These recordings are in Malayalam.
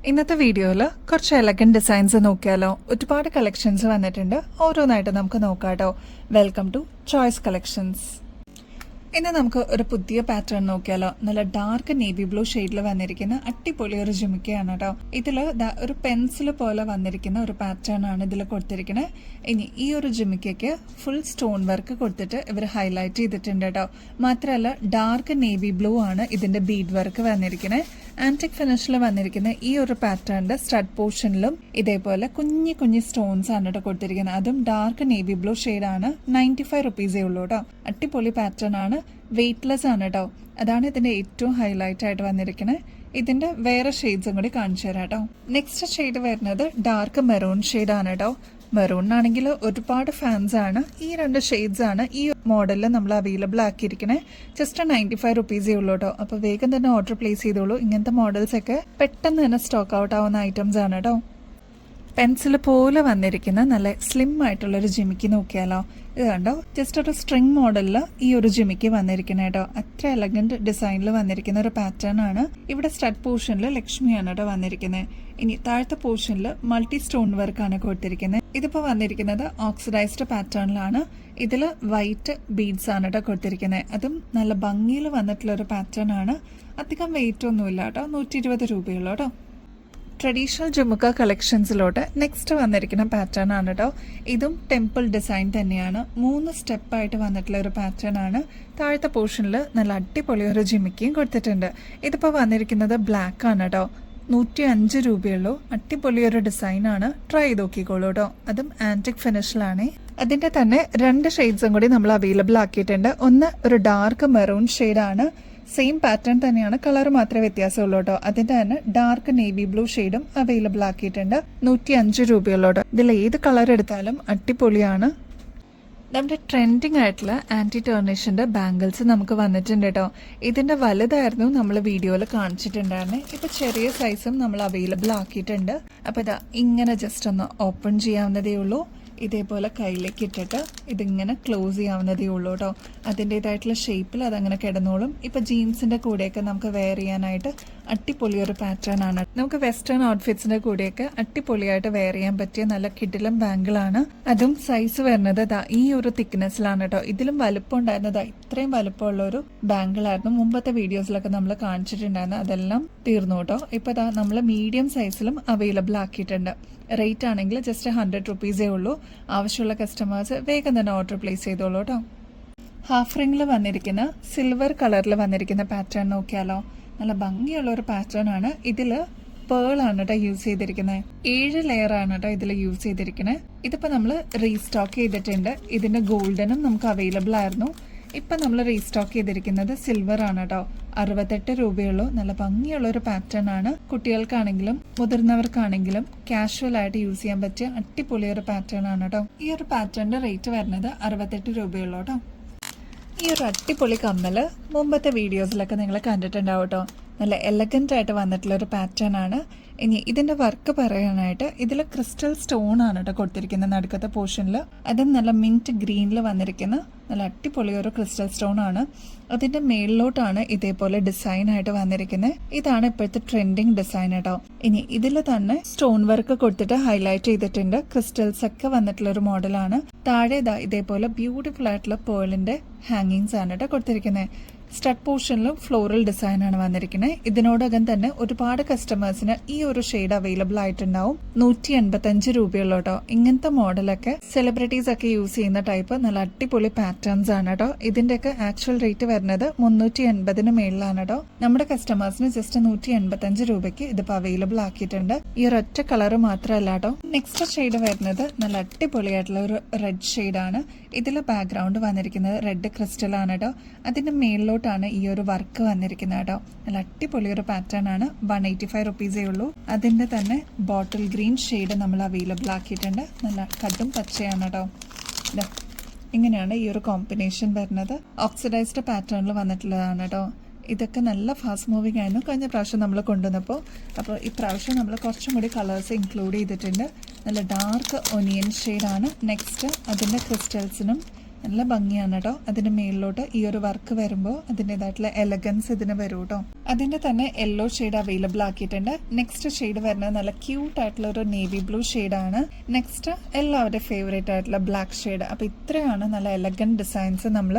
ഇന്നത്തെ വീഡിയോയിൽ കുറച്ച് എലഗന്റ് ഡിസൈൻസ് നോക്കിയാലോ. ഒരുപാട് കളക്ഷൻസ് വന്നിട്ടുണ്ട്. ഓരോന്നായിട്ട് നമുക്ക് നോക്കാട്ടോ. Welcome to choice collections. ഇന്ന് നമുക്ക് ഒരു പുതിയ പാറ്റേൺ നോക്കിയാലോ. നല്ല ഡാർക്ക് നേവി ബ്ലൂ ഷെയ്ഡിൽ വന്നിരിക്കുന്ന അടിപൊളി ഒരു ജുമിക്കയാണ് കേട്ടോ. ഇതില് ഒരു പെൻസിൽ പോലെ വന്നിരിക്കുന്ന ഒരു പാറ്റേൺ ആണ് ഇതിൽ കൊടുത്തിരിക്കുന്നത്. ഇനി ഈ ഒരു ജുമിക്കയ്ക്ക് ഫുൾ സ്റ്റോൺ വർക്ക് കൊടുത്തിട്ട് ഇവർ ഹൈലൈറ്റ് ചെയ്തിട്ടുണ്ട് കേട്ടോ. മാത്രമല്ല ഡാർക്ക് നേവി ബ്ലൂ ആണ് ഇതിന്റെ ബീഡ് വർക്ക് വന്നിരിക്കുന്നത്. ആന്റിക് ഫിനിഷിൽ വന്നിരിക്കുന്ന ഈ ഒരു പാറ്റേണിന്റെ സ്റ്റഡ് പോർഷനിലും ഇതേപോലെ കുഞ്ഞി കുഞ്ഞി സ്റ്റോൺസ് ആണ് കേട്ടോ കൊടുത്തിരിക്കുന്നത്. അതും ഡാർക്ക് നേവി ബ്ലൂ ഷെയ്ഡാണ്. 95 റുപ്പീസേ ഉള്ളൂ കേട്ടോ. അടിപൊളി പാറ്റേൺ ആണ്. വെയ്റ്റ്ലെസ് ആണ് കേട്ടോ. അതാണ് ഇതിന്റെ ഏറ്റവും ഹൈലൈറ്റ് ആയിട്ട് വന്നിരിക്കുന്നത്. ഇതിന്റെ വേറെ ഷെയ്ഡ്സും കൂടി കാണിച്ചു തരാം കേട്ടോ. നെക്സ്റ്റ് ഷെയ്ഡ് വരുന്നത് ഡാർക്ക് മെറൂൺ ഷെയ്ഡ് ആണ് കേട്ടോ. മെറൂണിനാണെങ്കിൽ ഒരുപാട് ഫാൻസ് ആണ്. ഈ രണ്ട് ഷെയ്ഡ്സ് ആണ് ഈ മോഡലിൽ നമ്മൾ അവൈലബിൾ ആക്കിയിരിക്കുന്നത്. ജസ്റ്റ് 95 റുപ്പീസേ ഉള്ളൂ കേട്ടോ. അപ്പോൾ വേഗം തന്നെ ഓർഡർ പ്ലേസ് ചെയ്തോളൂ. ഇങ്ങനത്തെ മോഡൽസ് ഒക്കെ പെട്ടെന്ന് തന്നെ സ്റ്റോക്ക് ഔട്ട് ആവുന്ന ഐറ്റംസ് ആണ് കേട്ടോ. പെൻസിൽ പോലെ വന്നിരിക്കുന്ന നല്ല സ്ലിം ആയിട്ടുള്ളൊരു ജിമിക്ക് നോക്കിയാലോ. ഇത് കണ്ടോ, ജസ്റ്റ് ഒരു സ്ട്രിങ് മോഡലിൽ ഈ ഒരു ജിമിക്ക് വന്നിരിക്കുന്നത് കേട്ടോ. അത്ര എലഗന്റ് ഡിസൈനിൽ വന്നിരിക്കുന്ന ഒരു പാറ്റേൺ ആണ്. ഇവിടെ സ്റ്റഡ് പോർഷനിൽ ലക്ഷ്മിയാണ് കേട്ടോ വന്നിരിക്കുന്നത്. ഇനി താഴത്തെ പോർഷനിൽ മൾട്ടി സ്റ്റോൺ വർക്കാണ് കൊടുത്തിരിക്കുന്നത്. ഇതിപ്പോൾ വന്നിരിക്കുന്നത് ഓക്സിഡൈസ്ഡ് പാറ്റേണിലാണ്. ഇതിൽ വൈറ്റ് ബീഡ്സ് ആണ് കേട്ടോ കൊടുത്തിരിക്കുന്നത്. അതും നല്ല ഭംഗിയിൽ വന്നിട്ടുള്ള ഒരു പാറ്റേൺ ആണ്. അധികം വെയിറ്റ് ഒന്നുമില്ല കേട്ടോ. 120 രൂപയുള്ളൂ കേട്ടോ. ട്രഡീഷണൽ ജുമുക്ക കളക്ഷൻസിലോട്ട് നെക്സ്റ്റ് വന്നിരിക്കുന്ന പാറ്റേൺ ആണ് കേട്ടോ. ഇതും ടെമ്പിൾ ഡിസൈൻ തന്നെയാണ്. 3 സ്റ്റെപ്പായിട്ട് വന്നിട്ടുള്ള ഒരു പാറ്റേൺ ആണ്. താഴത്തെ പോർഷനിൽ നല്ല അടിപൊളി ഒരു ജിമിക്കയും കൊടുത്തിട്ടുണ്ട്. ഇതിപ്പോൾ വന്നിരിക്കുന്നത് ബ്ലാക്ക് ആണ് കേട്ടോ. 105 രൂപയുള്ളൂ. അടിപൊളി ഒരു ഡിസൈൻ ആണ്. ട്രൈ ചെയ്ത് നോക്കിക്കോളൂ കേട്ടോ. അതും ആന്റിക് ഫിനിഷിലാണ്. അതിന്റെ തന്നെ 2 ഷെയ്ഡ്സും കൂടി നമ്മൾ അവൈലബിൾ ആക്കിയിട്ടുണ്ട്. ഒന്ന് ഒരു ഡാർക്ക് മെറൂൺ ഷെയ്ഡാണ്. സെയിം പാറ്റേൺ തന്നെയാണ്, കളർ മാത്രമേ വ്യത്യാസമുള്ളൂ കേട്ടോ. അതിന്റെ തന്നെ ഡാർക്ക് നേവി ബ്ലൂ ഷെയ്ഡും അവൈലബിൾ ആക്കിയിട്ടുണ്ട്. 105 രൂപയുള്ളൂ കേട്ടോ. ഇതിൽ ഏത് കളർ എടുത്താലും അടിപൊളിയാണ്. നമ്മുടെ ട്രെൻഡിങ് ആയിട്ടുള്ള ആന്റി ടേർണിഷിന്റെ ബാംഗിൾസ് നമുക്ക് വന്നിട്ടുണ്ട് കേട്ടോ. ഇതിന്റെ വലുതായിരുന്നു നമ്മൾ വീഡിയോയിൽ കാണിച്ചിട്ടുണ്ടായിരുന്നത്. ഇപ്പൊ ചെറിയ സൈസും നമ്മൾ അവൈലബിൾ ആക്കിയിട്ടുണ്ട്. അപ്പൊ ഇതാ ഇങ്ങനെ ജസ്റ്റ് ഒന്ന് ഓപ്പൺ ചെയ്യാവുന്നതേ ഉള്ളൂ. ഇതേപോലെ കയ്യിലേക്ക് ഇട്ടിട്ട് ഇതിങ്ങനെ ക്ലോസ് ചെയ്യാവുന്നതേ ഉള്ളൂ കേട്ടോ. അതിൻ്റെതായിട്ടുള്ള ഷേപ്പിൽ അതങ്ങനെ കിടന്നോളും. ഇപ്പൊ ജീൻസിന്റെ കൂടെയൊക്കെ നമുക്ക് വെയർ ചെയ്യാനായിട്ട് അടിപൊളി ഒരു പാറ്റേൺ ആണ്. നമുക്ക് വെസ്റ്റേൺ ഔട്ട്ഫിറ്റ്സിന്റെ കൂടെയൊക്കെ അടിപൊളിയായിട്ട് വെയർ ചെയ്യാൻ പറ്റിയ നല്ല കിടിലം ബാങ്കിളാണ്. അതും സൈസ് വരുന്നത് ഈ ഒരു തിക്നെസ്സിലാണ് കേട്ടോ. ഇതിലും വലുപ്പം ഉണ്ടായിരുന്നത് ഇത്രയും വലുപ്പമുള്ള ഒരു ബാങ്കിളായിരുന്നു മുമ്പത്തെ വീഡിയോസിലൊക്കെ നമ്മൾ കാണിച്ചിട്ടുണ്ടായിരുന്നു. അതെല്ലാം തീർന്നു കേട്ടോ. ഇപ്പൊ നമ്മൾ മീഡിയം സൈസിലും അവൈലബിൾ ആക്കിയിട്ടുണ്ട്. റേറ്റ് ആണെങ്കിൽ ജസ്റ്റ് 100 റുപ്പീസേ ഉള്ളൂ. ആവശ്യമുള്ള കസ്റ്റമേഴ്സ് വേഗം തന്നെ ഓർഡർ പ്ലേസ് ചെയ്തോളൂ കേട്ടോ. ഹാഫ് റിംഗിൽ വന്നിരിക്കുന്ന സിൽവർ കളറിൽ വന്നിരിക്കുന്ന പാറ്റേൺ നോക്കിയാലോ. നല്ല ഭംഗിയുള്ള ഒരു പാറ്റേൺ ആണ്. ഇതിൽ പേൾ ആണ് കേട്ടോ യൂസ് ചെയ്തിരിക്കുന്നത്. 7 ലെയർ ആണ് കേട്ടോ ഇതിൽ യൂസ് ചെയ്തിരിക്കുന്നത്. ഇതിപ്പോൾ നമ്മൾ റീസ്റ്റോക്ക് ചെയ്തിട്ടുണ്ട്. ഇതിന്റെ ഗോൾഡനും നമുക്ക് അവൈലബിൾ ആയിരുന്നു. ഇപ്പം നമ്മൾ റീസ്റ്റോക്ക് ചെയ്തിരിക്കുന്നത് സിൽവർ ആണ് കേട്ടോ. 68 രൂപയുള്ളൂ. നല്ല ഭംഗിയുള്ള ഒരു പാറ്റേൺ ആണ്. കുട്ടികൾക്കാണെങ്കിലും മുതിർന്നവർക്കാണെങ്കിലും കാഷ്വൽ ആയിട്ട് യൂസ് ചെയ്യാൻ പറ്റിയ അടിപൊളി ഒരു പാറ്റേൺ ആണ് കേട്ടോ. ഈ ഒരു പാറ്റേണിന്റെ റേറ്റ് വരുന്നത് 68 രൂപയുള്ളൂ കേട്ടോ. ഈ ഒരു അടിപൊളി കമ്മല് മുമ്പത്തെ വീഡിയോസിലൊക്കെ നിങ്ങൾ കണ്ടിട്ടുണ്ടാവും കേട്ടോ. നല്ല എലഗന്റ് ആയിട്ട് വന്നിട്ടുള്ള ഒരു പാറ്റേൺ ആണ്. ഇനി ഇതിന്റെ വർക്ക് പറയാനായിട്ട് ഇതിൽ ക്രിസ്റ്റൽ സ്റ്റോൺ ആണ് കേട്ടോ കൊടുത്തിരിക്കുന്നത് നടുക്കത്തെ പോർഷനിൽ. അതും നല്ല മിന്റ് ഗ്രീനിൽ വന്നിരിക്കുന്ന നല്ല അടിപൊളി ഒരു ക്രിസ്റ്റൽ സ്റ്റോൺ ആണ്. അതിന്റെ മേളിലോട്ടാണ് ഇതേപോലെ ഡിസൈൻ ആയിട്ട് വന്നിരിക്കുന്നത്. ഇതാണ് ഇപ്പോഴത്തെ ട്രെൻഡിങ് ഡിസൈൻ കേട്ടോ. ഇനി ഇതിൽ തന്നെ സ്റ്റോൺ വർക്ക് കൊടുത്തിട്ട് ഹൈലൈറ്റ് ചെയ്തിട്ടുണ്ട്. ക്രിസ്റ്റൽസ് ഒക്കെ വന്നിട്ടുള്ള ഒരു മോഡലാണ്. താഴെ ഇതേപോലെ ബ്യൂട്ടിഫുൾ ആയിട്ടുള്ള പേളിന്റെ ഹാങ്ങിങ്സ് ആണ് കേട്ടോ കൊടുത്തിരിക്കുന്നത്. സ്റ്റഡ് പോർഷനിലും ഫ്ലോറൽ ഡിസൈൻ ആണ് വന്നിരിക്കുന്നത്. ഇതിനോടകം തന്നെ ഒരുപാട് കസ്റ്റമേഴ്സിന് ഈ ഒരു ഷെയ്ഡ് അവൈലബിൾ ആയിട്ടുണ്ടാവും. 185 രൂപയുള്ളൂ കേട്ടോ. ഇങ്ങനത്തെ മോഡലൊക്കെ സെലിബ്രിറ്റീസ് ഒക്കെ യൂസ് ചെയ്യുന്ന ടൈപ്പ് നല്ല അടിപൊളി പാറ്റേൺസ് ആണ് കേട്ടോ. ഇതിന്റെയൊക്കെ ആക്ച്വൽ റേറ്റ് വരുന്നത് 380 മേളിലാണ് കേട്ടോ. നമ്മുടെ കസ്റ്റമേഴ്സിന് ജസ്റ്റ് 185 രൂപയ്ക്ക് ഇതിപ്പോ അവൈലബിൾ ആക്കിയിട്ടുണ്ട്. ഈ ഒരൊറ്റ കളർ മാത്രമല്ല കേട്ടോ. നെക്സ്റ്റ് ഷെയ്ഡ് വരുന്നത് നല്ല അടിപൊളിയായിട്ടുള്ള ഒരു റെഡ് ഷെയ്ഡാണ്. ഇതിൽ ബാക്ക്ഗ്രൗണ്ട് വന്നിരിക്കുന്നത് റെഡ് ക്രിസ്റ്റൽ ആണ് കേട്ടോ. അതിന്റെ മേളിലോട്ടാണ് ഈ ഒരു വർക്ക് വന്നിരിക്കുന്നത് കേട്ടോ. നല്ല അടിപൊളി ഒരു പാറ്റേൺ ആണ്. 185 റുപ്പീസേ ഉള്ളൂ. അതിന്റെ തന്നെ ബോട്ടിൽ ഗ്രീൻ ഷെയ്ഡ് നമ്മൾ അവൈലബിൾ ആക്കിയിട്ടുണ്ട്. നല്ല കടും പച്ചയാണ് കേട്ടോ. ഇങ്ങനെയാണ് ഈ ഒരു കോമ്പിനേഷൻ വരുന്നത്. ഓക്സിഡൈസ്ഡ് പാറ്റേണിൽ വന്നിട്ടുള്ളതാണ് കേട്ടോ. ഇതൊക്കെ നല്ല ഫാസ്റ്റ് മൂവിങ് ആയിരുന്നു കഴിഞ്ഞ പ്രാവശ്യം നമ്മൾ കൊണ്ടുവന്നപ്പോൾ. അപ്പോൾ ഈ പ്രാവശ്യം നമ്മൾ കുറച്ചും കൂടി കളേഴ്സ് ഇൻക്ലൂഡ് ചെയ്തിട്ടുണ്ട്. നല്ല ഡാർക്ക് ഒനിയൻ ഷെയ്ഡാണ്. നെക്സ്റ്റ് അതിൻ്റെ ക്രിസ്റ്റൽസിനും നല്ല ഭംഗിയാണ് കേട്ടോ. അതിന്റെ മേളിലോട്ട് ഈ ഒരു വർക്ക് വരുമ്പോൾ അതിൻ്റെതായിട്ടുള്ള എലഗൻസ് ഇതിന് വരും കേട്ടോ. അതിന്റെ തന്നെ യെല്ലോ ഷെയ്ഡ് അവൈലബിൾ ആക്കിയിട്ടുണ്ട്. നെക്സ്റ്റ് ഷെയ്ഡ് വരുന്നത് നല്ല ക്യൂട്ട് ആയിട്ടുള്ള ഒരു നേവി ബ്ലൂ ഷെയ്ഡാണ്. നെക്സ്റ്റ് എല്ലാവരുടെ ഫേവറേറ്റ് ആയിട്ടുള്ള ബ്ലാക്ക് ഷെയ്ഡ്. അപ്പൊ ഇത്രയാണ് നല്ല എലഗന്റ് ഡിസൈൻസ് നമ്മൾ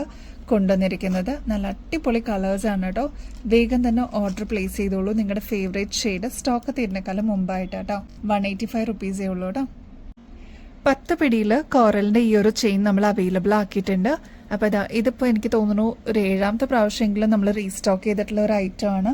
കൊണ്ടുവന്നിരിക്കുന്നത്. നല്ല അടിപൊളി കളേഴ്സ് ആണ് കേട്ടോ. വേഗം തന്നെ ഓർഡർ പ്ലേസ് ചെയ്തോളൂ. നിങ്ങളുടെ ഫേവറേറ്റ് ഷെയ്ഡ് സ്റ്റോക്ക് തീരുന്നേക്കാളും മുമ്പായിട്ട് കേട്ടോ. 185 റുപ്പീസേ ഉള്ളൂ കേട്ടോ. 10 പിടിയിൽ കോറലിന്റെ ഈ ഒരു ചെയിൻ നമ്മൾ അവൈലബിൾ ആക്കിയിട്ടുണ്ട്. അപ്പോൾ ഇതിപ്പോൾ എനിക്ക് തോന്നുന്നു ഒരു 7ാമത്തെ പ്രാവശ്യമെങ്കിലും നമ്മൾ റീസ്റ്റോക്ക് ചെയ്തിട്ടുള്ള ഒരു ഐറ്റം ആണ്.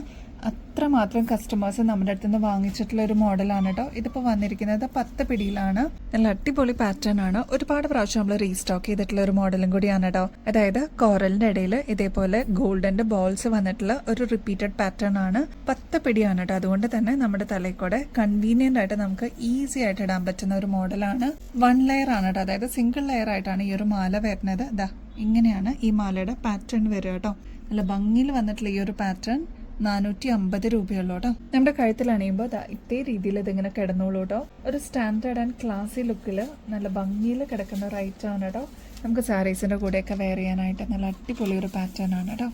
അത്രമാത്രം കസ്റ്റമേഴ്സ് നമ്മുടെ അടുത്ത് നിന്ന് വാങ്ങിച്ചിട്ടുള്ള ഒരു മോഡലാണ് കേട്ടോ. ഇതിപ്പോൾ വന്നിരിക്കുന്നത് 10 പിടിയിലാണ്. നല്ല അടിപൊളി പാറ്റേൺ ആണ്. ഒരുപാട് പ്രാവശ്യം നമ്മൾ റീസ്റ്റോക്ക് ചെയ്തിട്ടുള്ള ഒരു മോഡലും കൂടിയാണ് കേട്ടോ. അതായത് കോറലിന്റെ ഇടയിൽ ഇതേപോലെ ഗോൾഡന്റെ ബോൾസ് വന്നിട്ടുള്ള ഒരു റിപ്പീറ്റഡ് പാറ്റേൺ ആണ്. 10 പിടിയാണ് കേട്ടോ. അതുകൊണ്ട് തന്നെ നമ്മുടെ തലയിൽ കൂടെ കൺവീനിയന്റ് ആയിട്ട് നമുക്ക് ഈസി ആയിട്ട് ഇടാൻ പറ്റുന്ന ഒരു മോഡലാണ്. 1 ലെയർ ആണ് കേട്ടോ. അതായത് സിംഗിൾ ലെയർ ആയിട്ടാണ് ഈ ഒരു മാല വരുന്നത്. ഇങ്ങനെയാണ് ഈ മാലയുടെ പാറ്റേൺ വരിക കേട്ടോ. നല്ല ഭംഗിയിൽ വന്നിട്ടുള്ള ഈ ഒരു പാറ്റേൺ 450 രൂപയുള്ളൂ കേട്ടോ. നമ്മുടെ കഴുത്തിൽ അണിയുമ്പോൾ ഇതേ രീതിയിൽ ഇതിങ്ങനെ കിടന്നോളൂ കേട്ടോ. ഒരു സ്റ്റാൻഡേർഡ് ആൻഡ് ക്ലാസി ലുക്കിൽ നല്ല ഭംഗിയിൽ കിടക്കുന്ന ഒരു ഐറ്റം ആണ് കേട്ടോ. നമുക്ക് സാരീസിന്റെ കൂടെയൊക്കെ വെയർ ചെയ്യാനായിട്ട് നല്ല അടിപൊളി ഒരു പാറ്റേൺ ആണ് കേട്ടോ.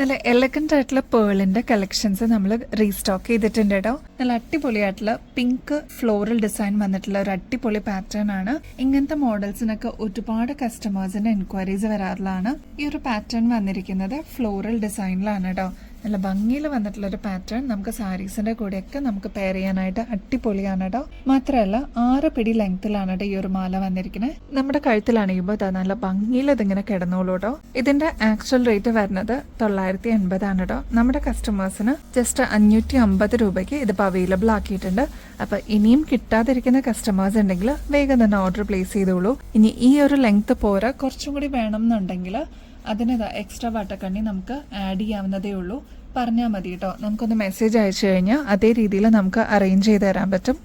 നല്ല എലഗന്റ് ആയിട്ടുള്ള പേളിന്റെ കളക്ഷൻസ് നമ്മൾ റീസ്റ്റോക്ക് ചെയ്തിട്ടുണ്ട് കേട്ടോ. നല്ല അടിപൊളിയായിട്ടുള്ള പിങ്ക് ഫ്ലോറൽ ഡിസൈൻ വന്നിട്ടുള്ള ഒരു അടിപൊളി പാറ്റേൺ ആണ്. ഇങ്ങനത്തെ മോഡൽസിനൊക്കെ ഒരുപാട് കസ്റ്റമേഴ്സിന്റെ എൻക്വയറീസ് വരാറുള്ളതാണ്. ഈ ഒരു പാറ്റേൺ വന്നിരിക്കുന്നത് ഫ്ലോറൽ ഡിസൈനിലാണ് കേട്ടോ. നല്ല ഭംഗിയിൽ വന്നിട്ടുള്ള ഒരു പാറ്റേൺ നമുക്ക് സാരീസിന്റെ കൂടെയൊക്കെ നമുക്ക് പെയർ ചെയ്യാനായിട്ട് അടിപൊളിയാണ് കേട്ടോ. മാത്രമല്ല 6 പിടി ലെങ്ത്തിലാണ് കേട്ടോ ഈ ഒരു മാല വന്നിരിക്കുന്നത്. നമ്മുടെ കഴുത്തിലാണിയുമ്പോൾ നല്ല ഭംഗിയിൽ ഇതിങ്ങനെ കിടന്നോളൂ കേട്ടോ. ഇതിന്റെ ആക്ച്വൽ റേറ്റ് വരുന്നത് 980 ആണ് കേട്ടോ. നമ്മുടെ കസ്റ്റമേഴ്സിന് ജസ്റ്റ് 550 രൂപയ്ക്ക് ഇതിപ്പോൾ അവൈലബിൾ ആക്കിയിട്ടുണ്ട്. അപ്പൊ ഇനിയും കിട്ടാതിരിക്കുന്ന കസ്റ്റമേഴ്സ് ഉണ്ടെങ്കിൽ വേഗം തന്നെ ഓർഡർ പ്ലേസ് ചെയ്തോളൂ. ഇനി ഈ ഒരു ലെങ്ത് പോരാ, കുറച്ചും കൂടി വേണം എന്നുണ്ടെങ്കിൽ അതിന് എക്സ്ട്രാ വട്ടക്കണ്ണി നമുക്ക് ആഡ് ചെയ്യാവുന്നതേ ഉള്ളൂ. പറഞ്ഞാൽ മതി കേട്ടോ. നമുക്കൊന്ന് മെസ്സേജ് അയച്ചു കഴിഞ്ഞാൽ അതേ രീതിയിൽ നമുക്ക് അറേഞ്ച് ചെയ്ത് തരാൻ പറ്റും.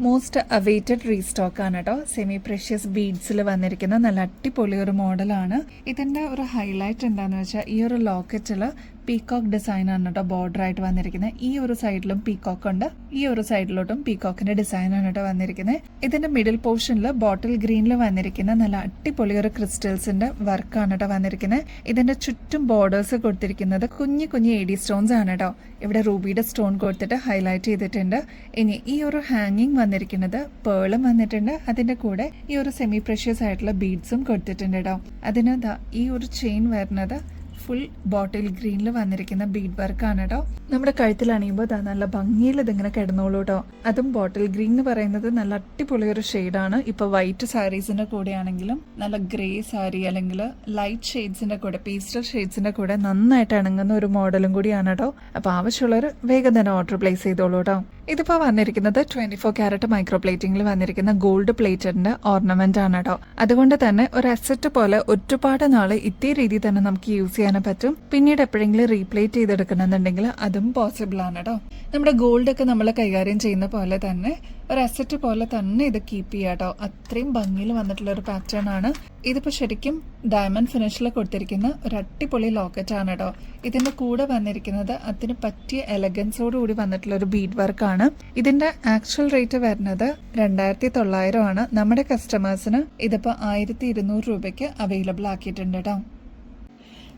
മോസ്റ്റ് അവൈറ്റഡ് റീസ്റ്റോക്ക് ആണ് കേട്ടോ. സെമി പ്രഷ്യസ് ബീഡ്സിൽ വന്നിരിക്കുന്ന നല്ല അടിപൊളി ഒരു മോഡലാണ്. ഇതിന്റെ ഒരു ഹൈലൈറ്റ് എന്താണെന്ന് വെച്ചാൽ ഈ ഒരു ലോക്കറ്റിൽ പീകോക്ക് ഡിസൈൻ ആണ് കേട്ടോ ബോർഡർ ആയിട്ട് വന്നിരിക്കുന്നത്. ഈ ഒരു സൈഡിലും പീകോക്ക് ഉണ്ട്, ഈ ഒരു സൈഡിലോട്ടും പീകോക്കിന്റെ ഡിസൈൻ ആണ് കേട്ടോ വന്നിരിക്കുന്നത്. ഇതിന്റെ മിഡിൽ പോർഷനിൽ ബോട്ടിൽ ഗ്രീനിൽ വന്നിരിക്കുന്ന നല്ല അടിപൊളി ഒരു ക്രിസ്റ്റൽസിന്റെ വർക്കാണ് കേട്ടോ വന്നിരിക്കുന്നത്. ഇതിന്റെ ചുറ്റും ബോർഡേഴ്സ് കൊടുത്തിരിക്കുന്നത് കുഞ്ഞു കുഞ്ഞു എഡി സ്റ്റോൺസ് ആണ് കേട്ടോ. ഇവിടെ റൂബിയുടെ സ്റ്റോൺ കൊടുത്തിട്ട് ഹൈലൈറ്റ് ചെയ്തിട്ടുണ്ട്. ഇനി ഈ ഒരു ഹാങ്ങിങ് വന്നിരിക്കുന്നത് പേളും വന്നിട്ടുണ്ട്. അതിന്റെ കൂടെ ഈ ഒരു സെമി പ്രഷ്യസ് ആയിട്ടുള്ള ബീഡ്സും കൊടുത്തിട്ടുണ്ട് കേട്ടോ. അതിന് ഈ ഒരു ചെയിൻ വരുന്നത് ഫുൾ ബോട്ടിൽ ഗ്രീനിൽ വന്നിരിക്കുന്ന ബീഡ് വർക്കാണ് കേട്ടോ. നമ്മുടെ കഴുത്തിൽ അണിയുമ്പോൾ നല്ല ഭംഗിയിൽ ഇതിങ്ങനെ കിടന്നോളൂ കേട്ടോ. അതും ബോട്ടിൽ ഗ്രീൻ എന്ന് പറയുന്നത് നല്ല അടിപൊളി ഒരു ഷെയ്ഡാണ്. ഇപ്പൊ വൈറ്റ് സാരീസിന്റെ കൂടെ ആണെങ്കിലും നല്ല ഗ്രേ സാരി അല്ലെങ്കിൽ ലൈറ്റ് ഷെയ്ഡ്സിന്റെ കൂടെ പേസ്റ്റൽ ഷെയ്ഡ്സിന്റെ കൂടെ നന്നായിട്ട് ഇണങ്ങുന്ന ഒരു മോഡലും കൂടിയാണ് കേട്ടോ. അപ്പൊ ആവശ്യമുള്ളവർ വേഗം തന്നെ ഓർഡർ പ്ലേസ് ചെയ്തോളൂ കേട്ടോ. ഇതിപ്പോ വന്നിരിക്കുന്നത് 24 ക്യാരറ്റ് മൈക്രോ പ്ലേറ്റിംഗിൽ വന്നിരിക്കുന്ന ഗോൾഡ് പ്ലേറ്റഡിന്റെ ഓർണമെന്റ് ആണ് കേട്ടോ. അതുകൊണ്ട് തന്നെ ഒരു അസറ്റ് പോലെ ഒരുപാട് നാള് ഇതേ രീതിയിൽ തന്നെ നമുക്ക് യൂസ് ചെയ്യാൻ പറ്റും. പിന്നീട് എപ്പോഴെങ്കിലും റീപ്ലേറ്റ് ചെയ്തെടുക്കണമെന്നുണ്ടെങ്കിൽ അതും പോസിബിൾ ആണ് കേട്ടോ. നമ്മുടെ ഗോൾഡ് ഒക്കെ നമ്മൾ കൈകാര്യം ചെയ്യുന്ന പോലെ തന്നെ ഒരു അസറ്റ് പോലെ തന്നെ ഇത് കീപ്പ് ചെയ്യാം കേട്ടോ. അത്രയും ഭംഗിയിൽ വന്നിട്ടുള്ള ഒരു പാറ്റേൺ ആണ്. ഇതിപ്പോ ശരിക്കും ഡയമണ്ട് ഫിനിഷിൽ കൊടുത്തിരിക്കുന്ന ഒരു അടിപൊളി ലോക്കറ്റ് ആണ് കേട്ടോ. ഇതിന്റെ കൂടെ വന്നിരിക്കുന്നത് അതിന് പറ്റിയ എലഗൻസോട് കൂടി വന്നിട്ടുള്ള ഒരു ബീഡ് വർക്കാണ്. ഇതിന്റെ ആക്ച്വൽ റേറ്റ് വരുന്നത് 2900 ആണ്. നമ്മുടെ കസ്റ്റമേഴ്സിന് ഇതിപ്പോ 1200 രൂപയ്ക്ക് അവൈലബിൾ ആക്കിയിട്ടുണ്ട് കേട്ടോ.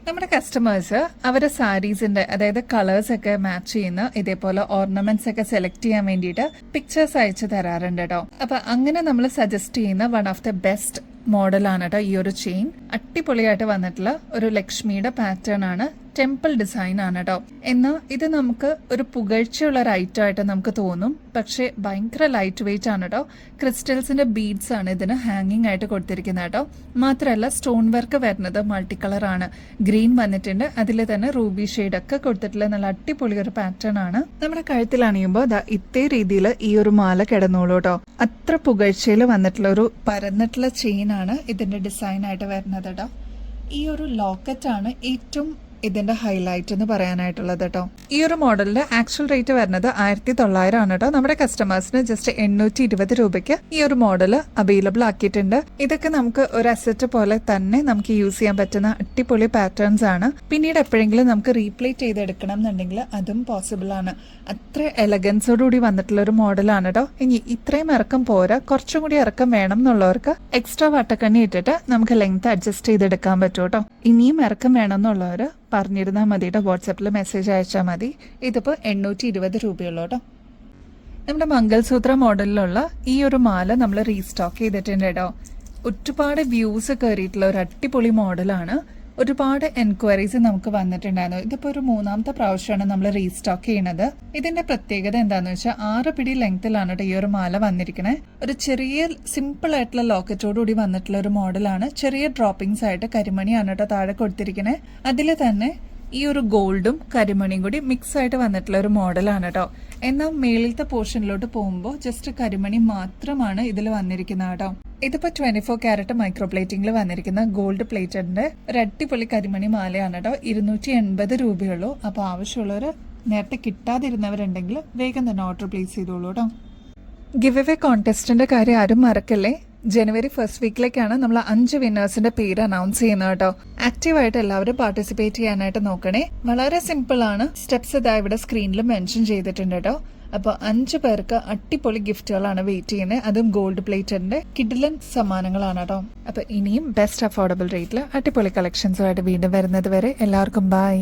നമ്മുടെ കസ്റ്റമേഴ്സ് അവരുടെ സാരീസിന്റെ അതായത് കളേഴ്സ് ഒക്കെ മാച്ച് ചെയ്യുന്ന ഇതേപോലെ ഓർണമെന്റ്സ് ഒക്കെ സെലക്ട് ചെയ്യാൻ വേണ്ടിയിട്ട് പിക്ചേഴ്സ് അയച്ചു തരാറുണ്ട് കേട്ടോ. അപ്പൊ അങ്ങനെ നമ്മൾ സജസ്റ്റ് ചെയ്യുന്ന വൺ ഓഫ് ദ ബെസ്റ്റ് മോഡലാണ് കേട്ടോ ഈ ഒരു ചെയിൻ. അടിപൊളിയായിട്ട് വന്നിട്ടുള്ള ഒരു ലക്ഷ്മിയുടെ പാറ്റേൺ ആണ്. ടെമ്പിൾ ഡിസൈൻ ആണ് കേട്ടോ. എന്നാൽ ഇത് നമുക്ക് ഒരു പുകഴ്ചയുള്ള ഒരു ഐറ്റം ആയിട്ട് നമുക്ക് തോന്നും. പക്ഷെ ഭയങ്കര ലൈറ്റ് വെയിറ്റ് ആണ് കേട്ടോ. ക്രിസ്റ്റൽസിന്റെ ബീഡ്സ് ആണ് ഇതിന് ഹാങ്ങിങ് ആയിട്ട് കൊടുത്തിരിക്കുന്നത് കേട്ടോ. മാത്രമല്ല സ്റ്റോൺ വർക്ക് വരുന്നത് മൾട്ടി കളർ ആണ്. ഗ്രീൻ വന്നിട്ടുണ്ട്, അതിൽ തന്നെ റൂബി ഷെയ്ഡ് ഒക്കെ കൊടുത്തിട്ടുള്ള നല്ല അടിപൊളി ഒരു പാറ്റേൺ ആണ്. നമ്മുടെ കഴുത്തിൽ അണിയുമ്പോൾ ഇതേ രീതിയിൽ ഈ ഒരു മാല കിടന്നോളൂ കേട്ടോ. അത്ര പുകഴ്ചയിൽ വന്നിട്ടുള്ള ഒരു പരന്നിട്ടുള്ള ചെയിൻ ആണ് ഇതിന്റെ ഡിസൈൻ ആയിട്ട് വരുന്നത് കേട്ടോ. ഈ ഒരു ലോക്കറ്റ് ആണ് ഏറ്റവും ഇതിന്റെ ഹൈലൈറ്റ് എന്ന് പറയാനായിട്ടുള്ളത് കേട്ടോ. ഈ ഒരു മോഡലിന്റെ ആക്ച്വൽ റേറ്റ് വരുന്നത് 1900 ആണ് കേട്ടോ. നമ്മുടെ കസ്റ്റമേഴ്സിന് ജസ്റ്റ് 820 രൂപയ്ക്ക് ഈ ഒരു മോഡൽ അവൈലബിൾ ആക്കിയിട്ടുണ്ട്. ഇതൊക്കെ നമുക്ക് ഒരു അസറ്റ് പോലെ തന്നെ നമുക്ക് യൂസ് ചെയ്യാൻ പറ്റുന്ന അടിപൊളി പാറ്റേൺസ് ആണ്. പിന്നീട് എപ്പോഴെങ്കിലും നമുക്ക് റീപ്ലേറ്റ് ചെയ്തെടുക്കണം എന്നുണ്ടെങ്കിൽ അതും പോസിബിൾ ആണ്. അത്ര എലഗൻസോടുകൂടി വന്നിട്ടുള്ള ഒരു മോഡലാണ് കേട്ടോ. ഇനി ഇത്രയും ഇറക്കം പോരാ, കുറച്ചും കൂടി ഇറക്കം വേണം എന്നുള്ളവർക്ക് എക്സ്ട്രാ വട്ടക്കണ്ണി ഇട്ടിട്ട് നമുക്ക് ലെങ്ത് അഡ്ജസ്റ്റ് ചെയ്തെടുക്കാൻ പറ്റും കേട്ടോ. ഇനിയും ഇറക്കം വേണം എന്നുള്ളവർ പറഞ്ഞിരുന്നാൽ മതി കേട്ടോ. വാട്സാപ്പിൽ മെസ്സേജ് അയച്ചാൽ മതി. ഇതിപ്പോൾ 820 രൂപയുള്ളൂ കേട്ടോ. നമ്മുടെ മംഗൾസൂത്ര മോഡലിലുള്ള ഈ ഒരു മാല നമ്മൾ റീസ്റ്റോക്ക് ചെയ്തിട്ടുണ്ട് കേട്ടോ. ഒരുപാട് വ്യൂസ് കയറിയിട്ടുള്ള ഒരു അടിപൊളി മോഡലാണ്. ഒരുപാട് എൻക്വയറീസ് നമുക്ക് വന്നിട്ടുണ്ടായിരുന്നു. ഇതിപ്പോൾ ഒരു 3ാമത്തെ പ്രാവശ്യമാണ് നമ്മൾ റീസ്റ്റോക്ക് ചെയ്യുന്നത്. ഇതിന്റെ പ്രത്യേകത എന്താണെന്ന് വെച്ചാൽ 6 പിടി ലെങ്ത്തിലാണ് ഈ ഒരു മാല വന്നിരിക്കുന്നത്. ഒരു ചെറിയ സിമ്പിൾ ആയിട്ടുള്ള ലോക്കറ്റോടുകൂടി വന്നിട്ടുള്ള ഒരു മോഡലാണ്. ചെറിയ ഡ്രോപ്പിംഗ്സ് ആയിട്ട് കരിമണിയാണ് കേട്ടോ താഴെ കൊടുത്തിരിക്കുന്നത്. അതിൽ തന്നെ ഈ ഒരു ഗോൾഡും കരിമണിയും കൂടി മിക്സ് ആയിട്ട് വന്നിട്ടുള്ള ഒരു മോഡലാണ് കേട്ടോ. എന്നാൽ മേളിലത്തെ പോർഷനിലോട്ട് പോകുമ്പോൾ ജസ്റ്റ് കരിമണി മാത്രമാണ് ഇതിൽ വന്നിരിക്കുന്നത് കേട്ടോ. ഇതിപ്പോ 24 ക്യാരറ്റ് മൈക്രോ പ്ലേറ്റിംഗിൽ വന്നിരിക്കുന്ന ഗോൾഡ് പ്ലേറ്റഡിന്റെ ഒരു അടിപൊളി കരിമണി മാലയാണ് കേട്ടോ. 280 രൂപയുള്ളൂ. അപ്പോൾ ആവശ്യമുള്ളവർ നേരത്തെ കിട്ടാതിരുന്നവരുണ്ടെങ്കിൽ വേഗം തന്നെ ഓർഡർ പ്ലേസ് ചെയ്തോളൂ കേട്ടോ. ഗിവ് അവേ കോൺടെസ്റ്റിന്റെ കാര്യം ആരും മറക്കല്ലേ. ജനുവരി 1st വീക്കിലേക്കാണ് നമ്മൾ 5 വിന്നേഴ്സിന്റെ പേര് അനൗൺസ് ചെയ്യുന്നത് കേട്ടോ. ആക്റ്റീവായിട്ട് എല്ലാവരും പാർട്ടിസിപ്പേറ്റ് ചെയ്യാനായിട്ട് നോക്കണേ. വളരെ സിമ്പിൾ ആണ്. സ്റ്റെപ്സ് ഇതാ ഇവിടെ സ്ക്രീനിൽ മെൻഷൻ ചെയ്തിട്ടുണ്ട് കേട്ടോ. അപ്പോൾ 5 പേർക്ക് അടിപൊളി ഗിഫ്റ്റുകളാണ് വെയിറ്റ് ചെയ്യുന്നത്. അതും ഗോൾഡ് പ്ലേറ്റഡിന്റെ കിഡിലൻ സമ്മാനങ്ങളാണ് കേട്ടോ. അപ്പോൾ ഇനിയും ബെസ്റ്റ് അഫോർഡബിൾ റേറ്റിൽ അടിപൊളി കളക്ഷൻസുമായിട്ട് വീണ്ടും വരുന്നത് വരെ എല്ലാവർക്കും ബൈ.